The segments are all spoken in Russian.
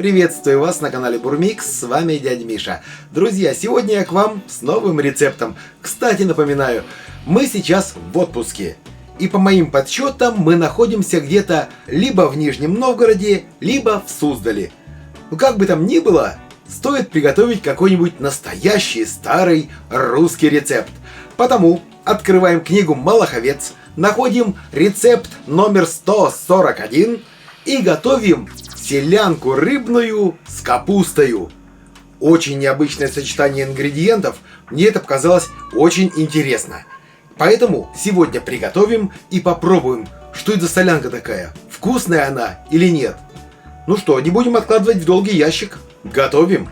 Приветствую вас на канале Бурмикс, с вами дядя Миша. Друзья, сегодня я к вам с новым рецептом. Кстати, напоминаю, мы сейчас в отпуске. И по моим подсчетам мы находимся где-то либо в Нижнем Новгороде, либо в Суздале. Но как бы там ни было, стоит приготовить какой-нибудь настоящий старый русский рецепт. Потому открываем книгу «Малаховец», находим рецепт номер 141 и готовим селянку рыбную с капустою. Очень необычное сочетание ингредиентов, мне это показалось очень интересно. Поэтому сегодня приготовим и попробуем, что это за солянка такая, вкусная она или нет. Ну что, не будем откладывать в долгий ящик, готовим.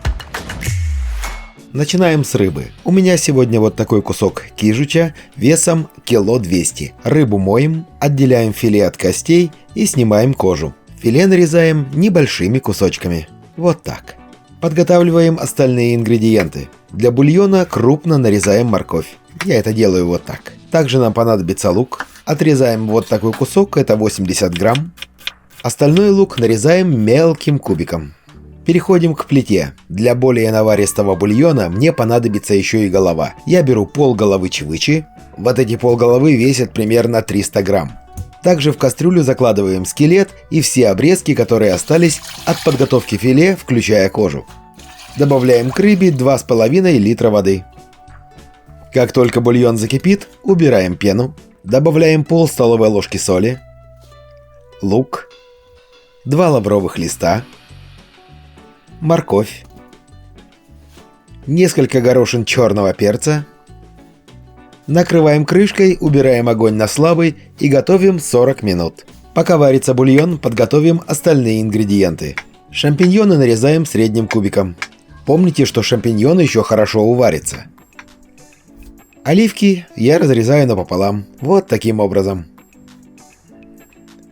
Начинаем с рыбы. У меня сегодня вот такой кусок кижуча весом 200 кг. Рыбу моем, отделяем филе от костей и снимаем кожу. Филе нарезаем небольшими кусочками. Вот так. Подготавливаем остальные ингредиенты. Для бульона крупно нарезаем морковь. Я это делаю вот так. Также нам понадобится лук. Отрезаем вот такой кусок, это 80 грамм. Остальной лук нарезаем мелким кубиком. Переходим к плите. Для более наваристого бульона мне понадобится еще и голова. Я беру полголовы чевычи. Вот эти полголовы весят примерно 300 грамм. Также в кастрюлю закладываем скелет и все обрезки, которые остались от подготовки филе, включая кожу. Добавляем к рыбе 2,5 литра воды. Как только бульон закипит, убираем пену. Добавляем пол столовой ложки соли, лук, 2 лавровых листа, морковь, несколько горошин черного перца. Накрываем крышкой, убираем огонь на слабый и готовим 40 минут. Пока варится бульон, подготовим остальные ингредиенты. Шампиньоны нарезаем средним кубиком. Помните, что шампиньоны еще хорошо уварятся. Оливки я разрезаю напополам, вот таким образом.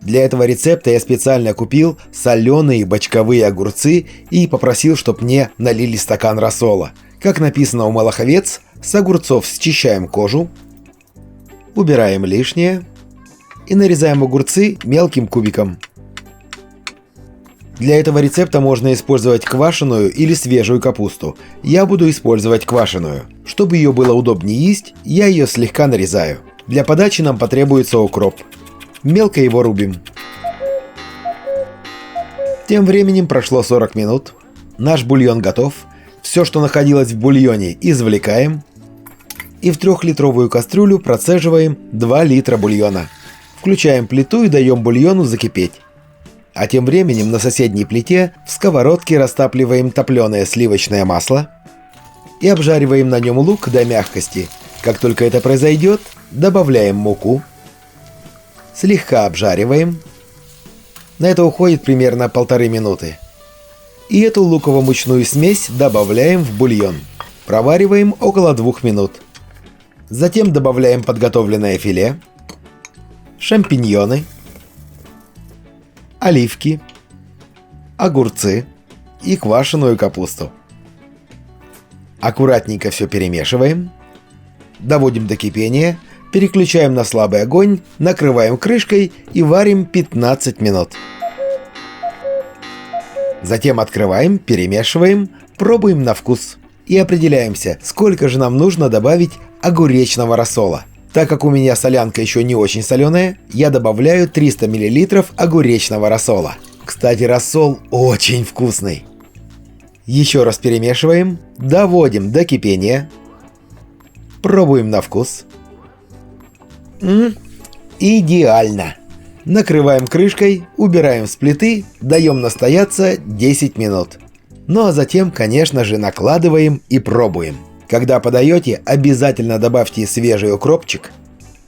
Для этого рецепта я специально купил соленые бочковые огурцы и попросил, чтобы мне налили стакан рассола. Как написано у Малаховец, с огурцов счищаем кожу, убираем лишнее и нарезаем огурцы мелким кубиком. Для этого рецепта можно использовать квашеную или свежую капусту. Я буду использовать квашеную. Чтобы ее было удобнее есть, я ее слегка нарезаю. Для подачи нам потребуется укроп. Мелко его рубим. Тем временем прошло 40 минут. Наш бульон готов. Все, что находилось в бульоне, извлекаем. И в 3-литровую кастрюлю процеживаем 2 литра бульона. Включаем плиту и даем бульону закипеть. А тем временем на соседней плите в сковородке растапливаем топленое сливочное масло и обжариваем на нем лук до мягкости. Как только это произойдет, добавляем муку, слегка обжариваем. На это уходит примерно 1,5 минуты. И эту луково-мучную смесь добавляем в бульон. Провариваем около 2 минут. Затем добавляем подготовленное филе, шампиньоны, оливки, огурцы и квашеную капусту. Аккуратненько все перемешиваем, доводим до кипения, переключаем на слабый огонь, накрываем крышкой и варим 15 минут. Затем открываем, перемешиваем, пробуем на вкус и определяемся, сколько же нам нужно добавить огуречного рассола. Так как у меня солянка еще не очень соленая, я добавляю 300 мл огуречного рассола. Кстати, рассол очень вкусный. Еще раз перемешиваем, доводим до кипения, пробуем на вкус. Идеально! Накрываем крышкой, убираем с плиты, даем настояться 10 минут. Ну а затем, конечно же, накладываем и пробуем. Когда подаете, обязательно добавьте свежий укропчик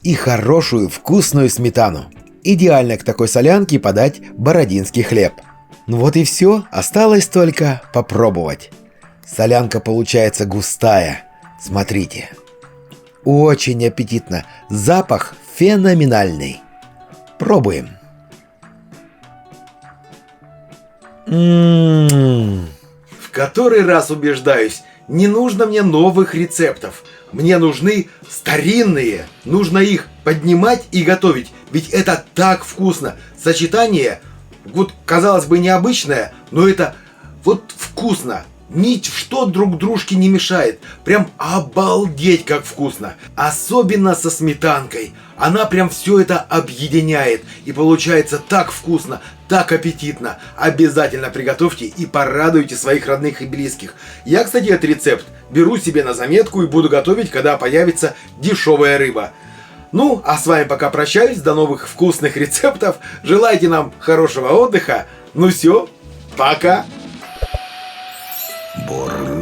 и хорошую вкусную сметану. Идеально к такой солянке подать бородинский хлеб. Ну вот и все, осталось только попробовать. Солянка получается густая. Смотрите. Очень аппетитно. Запах феноменальный. Пробуем. В который раз убеждаюсь, не нужно мне новых рецептов. Мне нужны старинные. Нужно их поднимать и готовить. Ведь это так вкусно. Сочетание, вот казалось бы необычное, но это Вот вкусно. Ничто друг дружке не мешает. Прям обалдеть как вкусно. Особенно со сметанкой. Она прям все это объединяет. И получается так вкусно, так аппетитно. Обязательно приготовьте и порадуйте своих родных и близких. Я, кстати, этот рецепт беру себе на заметку и буду готовить, когда появится дешевая рыба. Ну, а с вами пока прощаюсь. До новых вкусных рецептов. Желайте нам хорошего отдыха. Ну все, пока. Бурмикс.